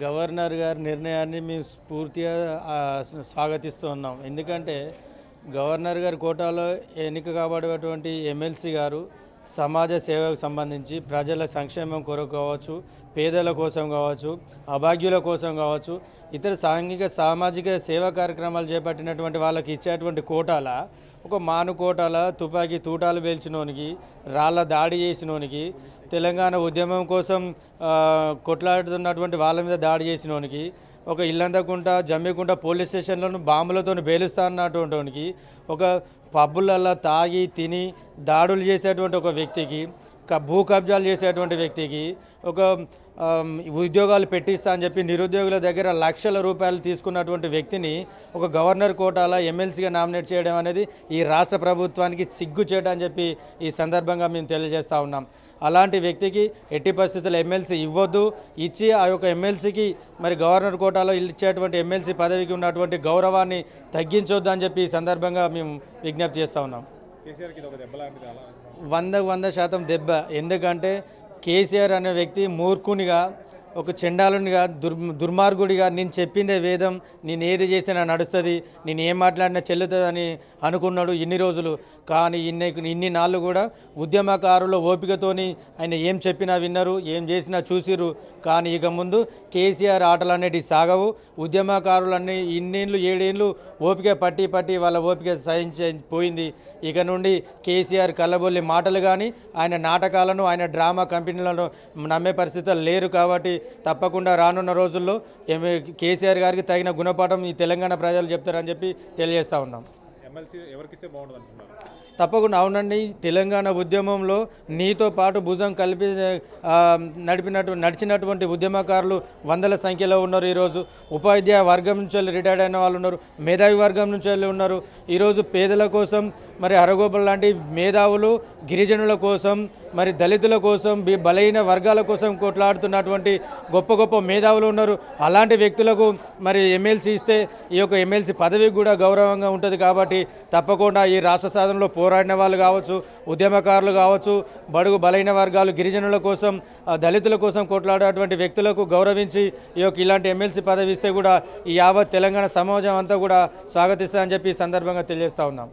Governor గారి నిర్ణయాన్ని మేము పూర్తిగా స్వాగతిస్తూ ఉన్నాం. ఎందుకంటే గవర్నర్ గారి కోటాలో ఎన్నిక కాబడినటువంటి ఎమ్మెల్సీ గారు సమాజ సేవకు సంబంధించి ప్రజల సంక్షేమం కొరకు కావచ్చు, పేదల కోసం కావచ్చు, అభాగ్యుల కోసం కావచ్చు, ఇతర సాంఘిక సామాజిక సేవా కార్యక్రమాలు చేపట్టినటువంటి వాళ్ళకి ఇచ్చేటువంటి కోటాల ఒక మాను కోటాల తుపాకీ తూటాలు పేల్చినోనికి, రాళ్ళ దాడి చేసినోనికి, తెలంగాణ ఉద్యమం కోసం కొట్లాడుతున్నటువంటి వాళ్ళ మీద దాడి చేసినోనికి, ఒక ఇల్లందకుంట జమ్మికుంట పోలీస్ స్టేషన్లను బాంబులతో పేలుస్తా అన్నటువంటి ఒక పబ్బులల్లో తాగి తిని దాడులు చేసేటువంటి ఒక వ్యక్తికి, భూ కబ్జాలు చేసేటువంటి వ్యక్తికి, ఒక ఉద్యోగాలు పెట్టిస్తా అని చెప్పి నిరుద్యోగుల దగ్గర లక్షల రూపాయలు తీసుకున్నటువంటి వ్యక్తిని ఒక గవర్నర్ కోటాల ఎమ్మెల్సీగా నామినేట్ చేయడం అనేది ఈ రాష్ట్ర ప్రభుత్వానికి సిగ్గుచేట అని చెప్పి ఈ సందర్భంగా మేము తెలియజేస్తూ ఉన్నాం. అలాంటి వ్యక్తికి ఎట్టి పరిస్థితుల్లో ఎమ్మెల్సీ ఇవ్వద్దు, ఇచ్చి ఆ యొక్క ఎమ్మెల్సీకి మరి గవర్నర్ కోటాలో ఇచ్చేటువంటి ఎమ్మెల్సీ పదవికి ఉన్నటువంటి గౌరవాన్ని తగ్గించొద్దు అని చెప్పి ఈ సందర్భంగా మేము విజ్ఞప్తి చేస్తూ ఉన్నాం. 100% దెబ్బ. ఎందుకంటే కేసీఆర్ అనే వ్యక్తి మూర్ఖునిగా, ఒక చెండాలునిగా, దుర్మార్గుడిగా నేను చెప్పిందే వేదం, నేను ఏది చేసినా నడుస్తుంది, నేను ఏం మాట్లాడినా చెల్లుతుందని అనుకున్నాడు ఇన్ని రోజులు. కానీ ఇన్ని నాళ్ళు కూడా ఉద్యమకారుల ఓపికతోని ఆయన ఏం చెప్పినా విన్నారు, ఏం చేసినా చూసిరు. కానీ ఇక ముందు కేసీఆర్ ఆటలు అనేటివి సాగవు. ఉద్యమకారులన్నీ ఇన్నేళ్ళు 7 ఏళ్ళు ఓపిక పట్టి వాళ్ళ ఓపిక సహించిపోయింది. ఇక నుండి కేసీఆర్ కళ్ళబొల్లి మాటలు కానీ ఆయన నాటకాలను, ఆయన డ్రామా కంపెనీలను నమ్మే పరిస్థితులు లేరు. కాబట్టి తప్పకుండా రానున్న రోజుల్లో కేసీఆర్ గారికి తగిన గుణపాఠం ఈ తెలంగాణ ప్రజలు చెప్తారని చెప్పి తెలియజేస్తూ ఉన్నాం. తప్పకుండా అవునండి. తెలంగాణ ఉద్యమంలో నీతో పాటు భుజం కలిపి నడిచినటువంటి ఉద్యమకారులు వందల సంఖ్యలో ఉన్నారు. ఈరోజు ఉపాధ్యాయ వర్గం నుంచి రిటైర్డ్ అయిన వాళ్ళు ఉన్నారు, మేధావి వర్గం నుంచి ఉన్నారు. ఈరోజు పేదల కోసం మరి అరగోపల లాంటి మేధావులు, గిరిజనుల కోసం, మరి దళితుల కోసం, బలహీన వర్గాల కోసం కొట్లాడుతున్నటువంటి గొప్ప గొప్ప మేధావులు ఉన్నారు. అలాంటి వ్యక్తులకు మరి ఎమ్మెల్సీ ఇస్తే ఈ యొక్క ఎమ్మెల్సీ పదవికి కూడా గౌరవంగా ఉంటుంది. కాబట్టి తప్పకుండా ఈ రాష్ట్ర సాధనలో పోరాడిన వాళ్ళు కావచ్చు, ఉద్యమకారులు కావచ్చు, బడుగు బలహీన వర్గాలు, గిరిజనుల కోసం, దళితుల కోసం కొట్లాడేటువంటి వ్యక్తులకు గౌరవించి ఇలాంటి ఎమ్మెల్సీ పదవి ఇస్తే కూడా ఈ యావత్ తెలంగాణ సమాజం అంతా కూడా స్వాగతిస్తామని చెప్పి ఈ సందర్భంగా తెలియజేస్తూ ఉన్నాం.